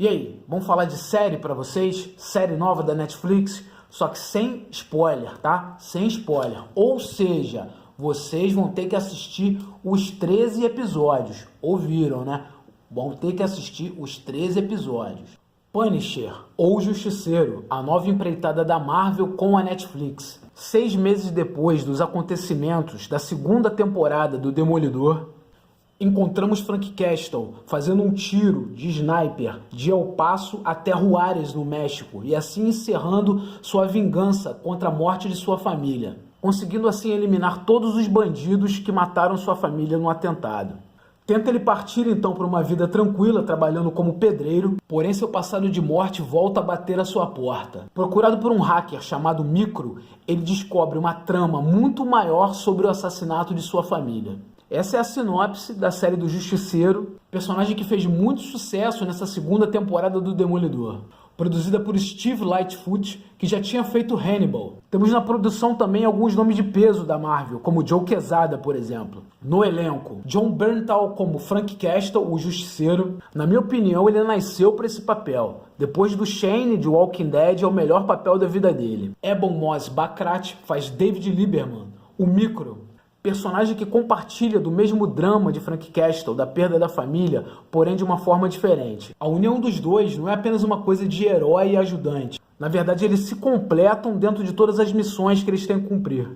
E aí, vamos falar de série pra vocês? Série nova da Netflix? Só que sem spoiler, tá? Sem spoiler. Ou seja, vocês vão ter que assistir os 13 episódios. Ouviram, né? Vão ter que assistir os 13 episódios. Punisher, ou Justiceiro, a nova empreitada da Marvel com a Netflix. 6 meses depois dos acontecimentos da segunda temporada do Demolidor, encontramos Frank Castle fazendo um tiro de sniper de El Paso até Juárez, no México, e assim encerrando sua vingança contra a morte de sua família, conseguindo assim eliminar todos os bandidos que mataram sua família no atentado. Tenta ele partir então para uma vida tranquila, trabalhando como pedreiro, porém seu passado de morte volta a bater à sua porta. Procurado por um hacker chamado Micro, ele descobre uma trama muito maior sobre o assassinato de sua família. Essa é a sinopse da série do Justiceiro, personagem que fez muito sucesso nessa segunda temporada do Demolidor. Produzida por Steve Lightfoot, que já tinha feito Hannibal. Temos na produção também alguns nomes de peso da Marvel, como Joe Quesada, por exemplo. No elenco, Jon Bernthal como Frank Castle, o Justiceiro. Na minha opinião, ele nasceu para esse papel. Depois do Shane de Walking Dead, é o melhor papel da vida dele. Ebon Moss-Bachrach faz David Lieberman, o Micro. Personagem que compartilha do mesmo drama de Frank Castle, da perda da família, porém de uma forma diferente. A união dos dois não é apenas uma coisa de herói e ajudante. Na verdade, eles se completam dentro de todas as missões que eles têm que cumprir,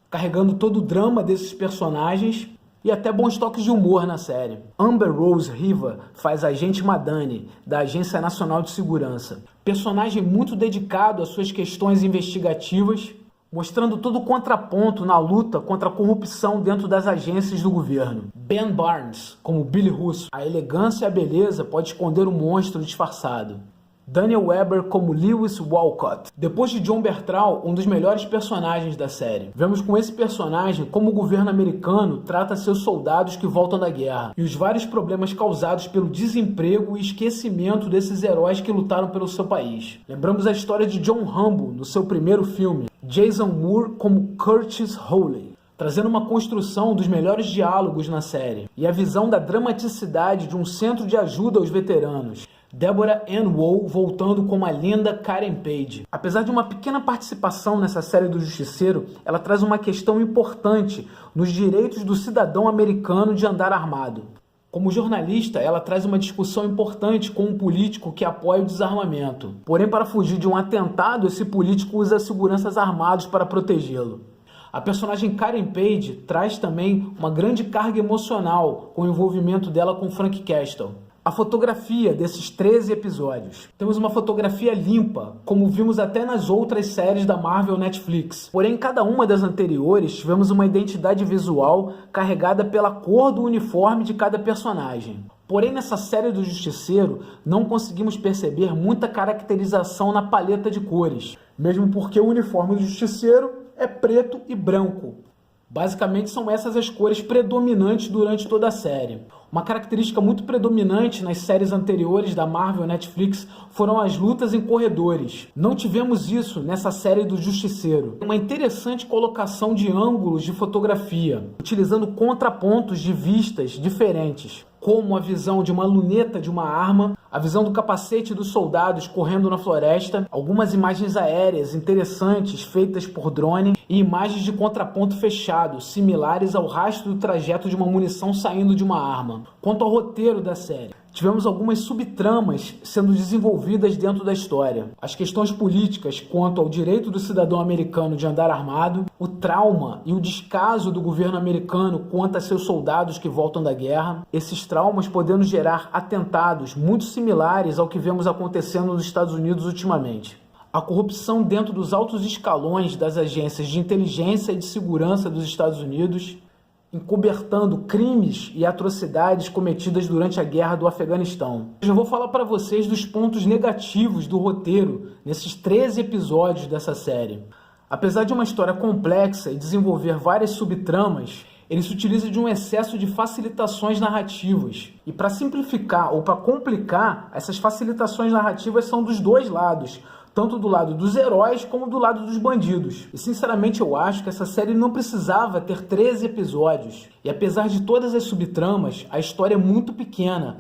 carregando todo o drama desses personagens e até bons toques de humor na série. Amber Rose Riva faz a Agente Madani, da Agência Nacional de Segurança. Personagem muito dedicado às suas questões investigativas, mostrando todo o contraponto na luta contra a corrupção dentro das agências do governo. Ben Barnes, como Billy Russo. A elegância e a beleza pode esconder um monstro disfarçado. Daniel Weber como Lewis Walcott. Depois de Jon Bernthal, um dos melhores personagens da série. Vemos com esse personagem como o governo americano trata seus soldados que voltam da guerra e os vários problemas causados pelo desemprego e esquecimento desses heróis que lutaram pelo seu país. Lembramos a história de John Rambo no seu primeiro filme. Jason Moore como Curtis Hawley, trazendo uma construção dos melhores diálogos na série e a visão da dramaticidade de um centro de ajuda aos veteranos. Deborah Ann Woll voltando como a linda Karen Page. Apesar de uma pequena participação nessa série do Justiceiro, ela traz uma questão importante nos direitos do cidadão americano de andar armado. Como jornalista, ela traz uma discussão importante com um político que apoia o desarmamento. Porém, para fugir de um atentado, esse político usa seguranças armados para protegê-lo. A personagem Karen Page traz também uma grande carga emocional com o envolvimento dela com Frank Castle. A fotografia desses 13 episódios. Temos uma fotografia limpa, como vimos até nas outras séries da Marvel Netflix. Porém, em cada uma das anteriores, tivemos uma identidade visual carregada pela cor do uniforme de cada personagem. Porém, nessa série do Justiceiro, não conseguimos perceber muita caracterização na paleta de cores. Mesmo porque o uniforme do Justiceiro é preto e branco. Basicamente são essas as cores predominantes durante toda a série. Uma característica muito predominante nas séries anteriores da Marvel Netflix foram as lutas em corredores. Não tivemos isso nessa série do Justiceiro. Uma interessante colocação de ângulos de fotografia, utilizando contrapontos de vistas diferentes, como a visão de uma luneta de uma arma, a visão do capacete dos soldados correndo na floresta, algumas imagens aéreas interessantes feitas por drone e imagens de contraponto fechado, similares ao rastro do trajeto de uma munição saindo de uma arma. Quanto ao roteiro da série, tivemos algumas subtramas sendo desenvolvidas dentro da história. As questões políticas quanto ao direito do cidadão americano de andar armado, o trauma e o descaso do governo americano quanto a seus soldados que voltam da guerra, esses traumas podendo gerar atentados muito similares ao que vemos acontecendo nos Estados Unidos ultimamente. A corrupção dentro dos altos escalões das agências de inteligência e de segurança dos Estados Unidos, encobertando crimes e atrocidades cometidas durante a guerra do Afeganistão. Eu vou falar para vocês dos pontos negativos do roteiro nesses 13 episódios dessa série. Apesar de uma história complexa e desenvolver várias subtramas, ele se utiliza de um excesso de facilitações narrativas. E para simplificar ou para complicar, essas facilitações narrativas são dos dois lados, tanto do lado dos heróis como do lado dos bandidos. E sinceramente eu acho que essa série não precisava ter 13 episódios. E apesar de todas as subtramas, a história é muito pequena,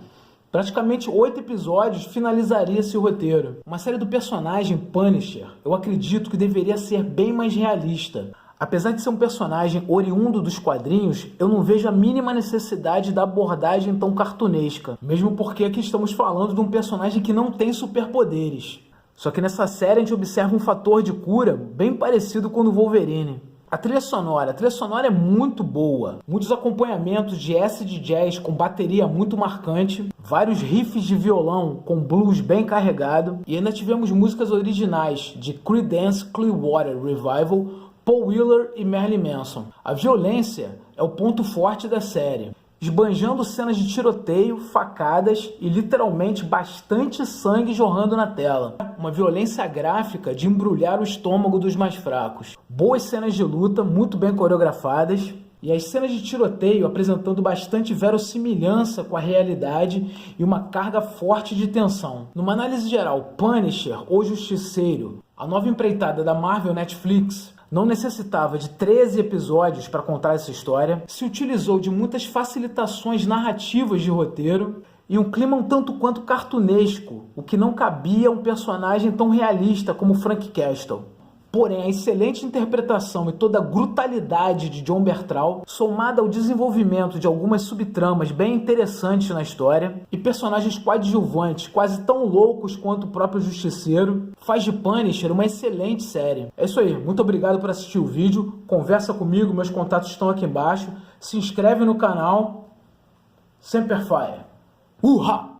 Praticamente 8 episódios finalizaria esse roteiro. Uma série do personagem Punisher, eu acredito que deveria ser bem mais realista. Apesar de ser um personagem oriundo dos quadrinhos, eu não vejo a mínima necessidade da abordagem tão cartunesca. Mesmo porque aqui estamos falando de um personagem que não tem superpoderes. Só que nessa série a gente observa um fator de cura bem parecido com o do Wolverine. A trilha sonora é muito boa. Muitos acompanhamentos de acid jazz com bateria muito marcante, vários riffs de violão com blues bem carregado, e ainda tivemos músicas originais de Creedence Clearwater Revival, Paul Weller e Marilyn Manson. A violência é o ponto forte da série, esbanjando cenas de tiroteio, facadas e literalmente bastante sangue jorrando na tela. Uma violência gráfica de embrulhar o estômago dos mais fracos. Boas cenas de luta, muito bem coreografadas, e as cenas de tiroteio apresentando bastante verossimilhança com a realidade e uma carga forte de tensão. Numa análise geral, Punisher ou Justiceiro, a nova empreitada da Marvel Netflix, não necessitava de 13 episódios para contar essa história, se utilizou de muitas facilitações narrativas de roteiro e um clima um tanto quanto cartunesco, o que não cabia a um personagem tão realista como Frank Castle. Porém, a excelente interpretação e toda a brutalidade de Jon Bernthal, somada ao desenvolvimento de algumas subtramas bem interessantes na história e personagens coadjuvantes quase tão loucos quanto o próprio Justiceiro, faz de Punisher uma excelente série. É isso aí, muito obrigado por assistir o vídeo, conversa comigo, meus contatos estão aqui embaixo, se inscreve no canal, Semper Fi. Uhá!